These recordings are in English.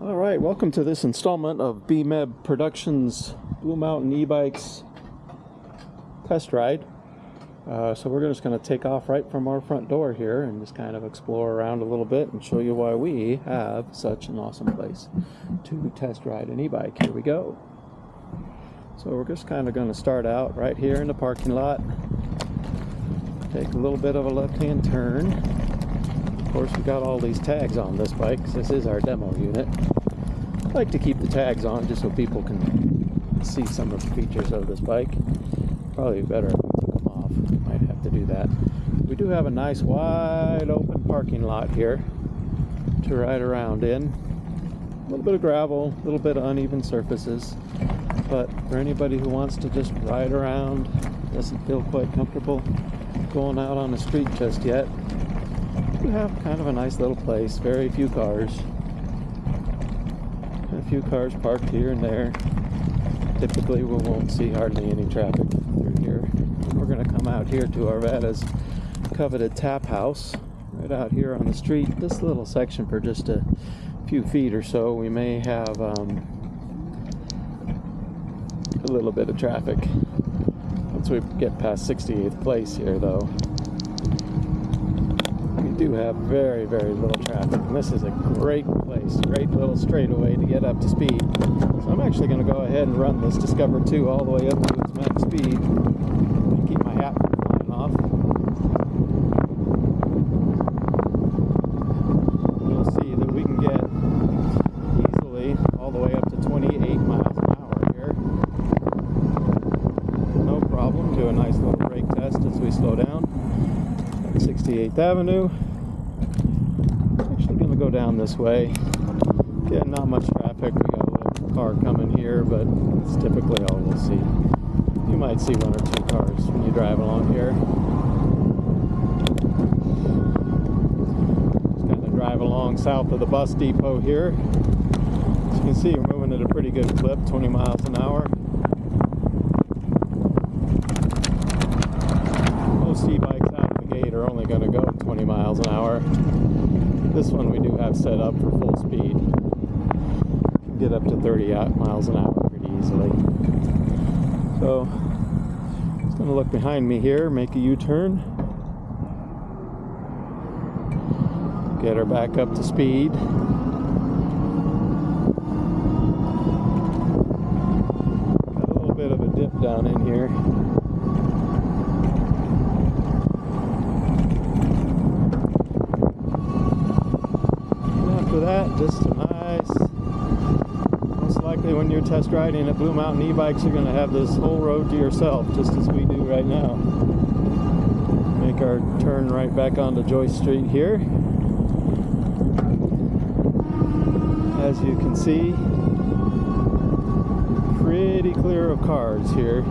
All right, welcome to this installment of BMEB Productions Blue Mountain e-bikes test ride. So we're just going to take off right from our front door here and just kind of explore around a little bit and show you why we have such an awesome place to test ride an e-bike. Here we go. So we're just kind of going to start out right here in the parking lot. Take a little bit of a left-hand turn. Of course, we got all these tags on this bike because this is our demo unit. I like to keep the tags on just so people can see some of the features of this bike. Probably better if we took them off. Might have to do that. We do have a nice wide open parking lot here to ride around in. A little bit of gravel, a little bit of uneven surfaces, but for anybody who wants to just ride around, doesn't feel quite comfortable going out on the street just yet, we have kind of a nice little place. Very few cars. A few cars parked here and there. Typically we won't see hardly any traffic through here. We're going to come out here to Arvada's coveted tap house right out here on the street. This little section, for just a few feet or so, we may have a little bit of traffic. Once we get past 68th place here, though, we do have very, very little traffic. And this is a great place, great little straightaway to get up to speed. So I'm actually going to go ahead and run this Discover 2 all the way up to its max speed and keep my hat from flying off. You'll see that we can get easily all the way up to 28 miles an hour here. No problem. Do a nice little brake test as we slow down at 68th Avenue. Actually going to go down this way. Again, not much traffic. We got a little car coming here, but it's typically all we'll see. You might see one or two cars when you drive along here. Just kind of drive along south of the bus depot here. As you can see, we're moving at a pretty good clip, 20 miles an hour. Most e-bikes out of the gate are only going to go 20 miles an hour. This one we do have set up for full speed. Get up to 30 miles an hour pretty easily. So, just going to look behind me here, make a U-turn. Get her back up to speed. Got a little bit of a dip down in here. After that, just a nice, most likely when you're test riding at Blue Mountain e-bikes, you're going to have this whole road to yourself, just as we do right now. Make our turn right back onto Joyce Street here. As you can see, pretty clear of cars here.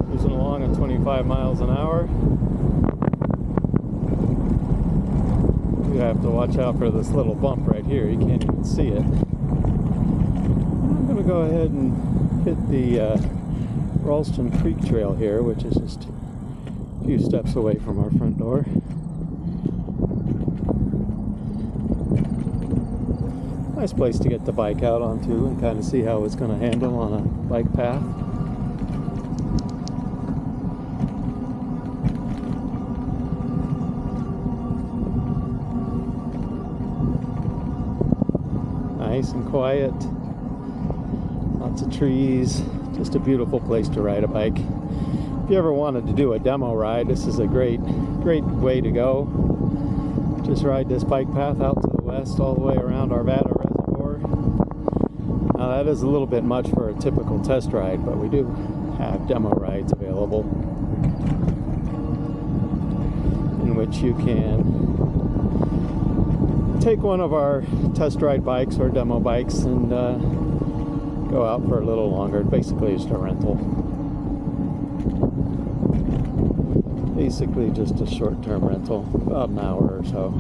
Cruising along at 25 miles an hour. You have to watch out for this little bump right here. You can't even see it. I'm going to go ahead and hit the Ralston Creek Trail here, which is just a few steps away from our front door. Nice place to get the bike out onto and kind of see how it's going to handle on a bike path. Nice and quiet, lots of trees, just a beautiful place to ride a bike. If you ever wanted to do a demo ride, this is a great way to go. Just ride this bike path out to the west all the way around Arvada Reservoir. Now that is a little bit much for a typical test ride, but we do have demo rides available in which you can take one of our test ride bikes or demo bikes and go out for a little longer. Basically just a rental. Basically just a short-term rental, about an hour or so.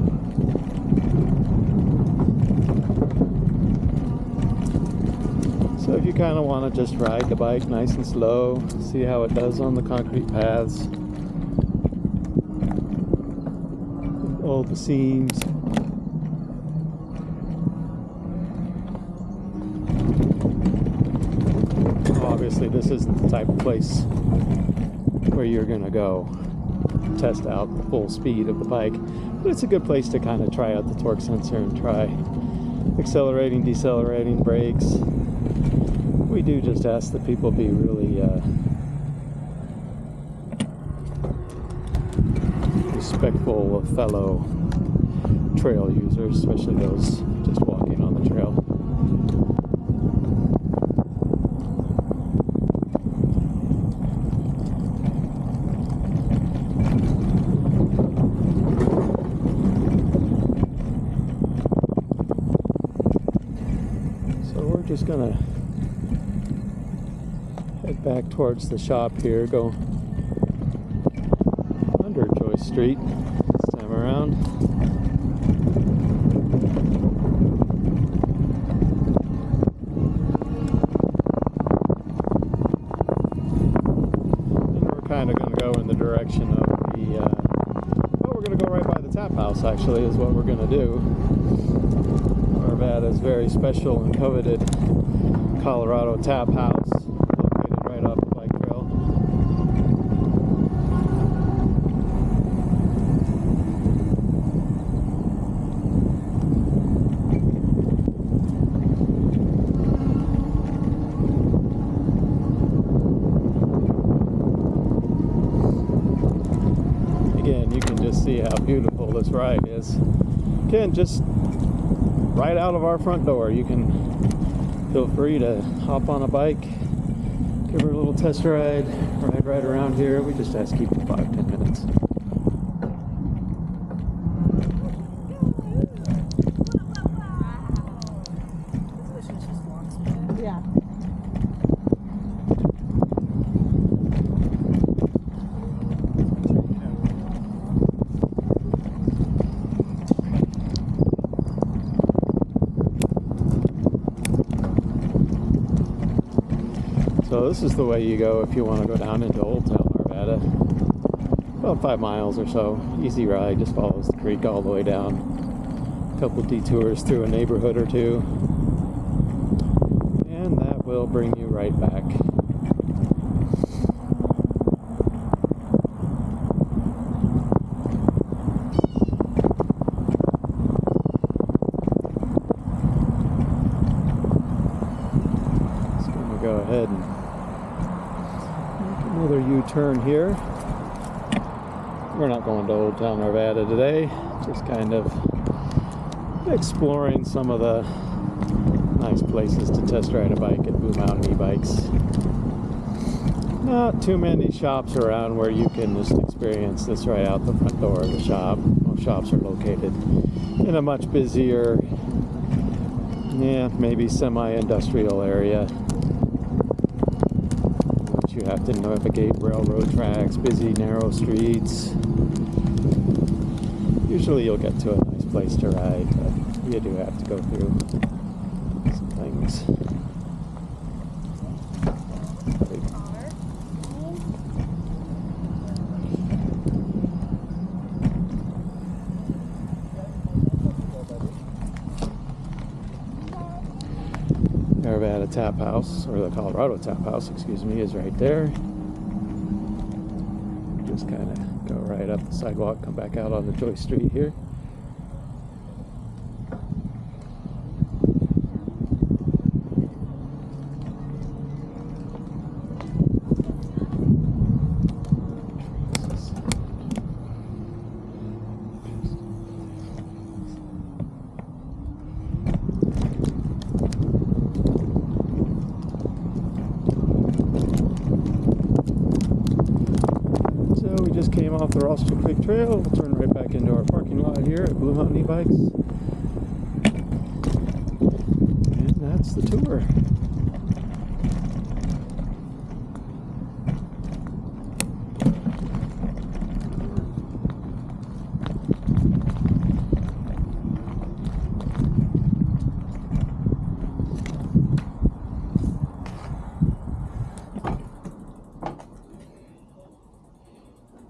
So if you kind of want to just ride the bike nice and slow, see how it does on the concrete paths, all the seams. Obviously, this isn't the type of place where you're going to go test out the full speed of the bike, but it's a good place to kind of try out the torque sensor and try accelerating, decelerating, brakes. We do just ask that people be really respectful of fellow trail users, especially those just walking on the trail. So we're just gonna head back towards the shop here, go under Joyce Street this time around. And we're kind of going to go in the direction of the, well, we're going to go right by the tap house, actually, is what we're going to do. Arvada's very special and coveted Colorado tap house, located right off the bike trail. Again, you can just see how beautiful this ride is. Again, just right out of our front door. You can feel free to hop on a bike, give her a little test ride, ride right around here. We just ask keep it 5-10 minutes. Yeah. So this is the way you go if you want to go down into Old Town Arvada. About 5 miles or so. Easy ride, just follows the creek all the way down. A couple detours through a neighborhood or two. And that will bring you right back. Just gonna go ahead and another U-turn here. We're not going to Old Town Arvada today, just kind of exploring some of the nice places to test ride a bike at Blue Mountain e-bikes. Not too many shops around where you can just experience this right out the front door of the shop. Most shops are located in a much busier, maybe semi-industrial area. You have to navigate railroad tracks, busy narrow streets. Usually you'll get to a nice place to ride, but you do have to go through some things. Arvada Tap House, or the Colorado Tap House, excuse me, is right there. Just kind of go right up the sidewalk, come back out onto Joyce Street here. We just came off the Rossville Creek Trail. We'll turn right back into our parking lot here at Blue Mountain E-Bikes. And that's the tour.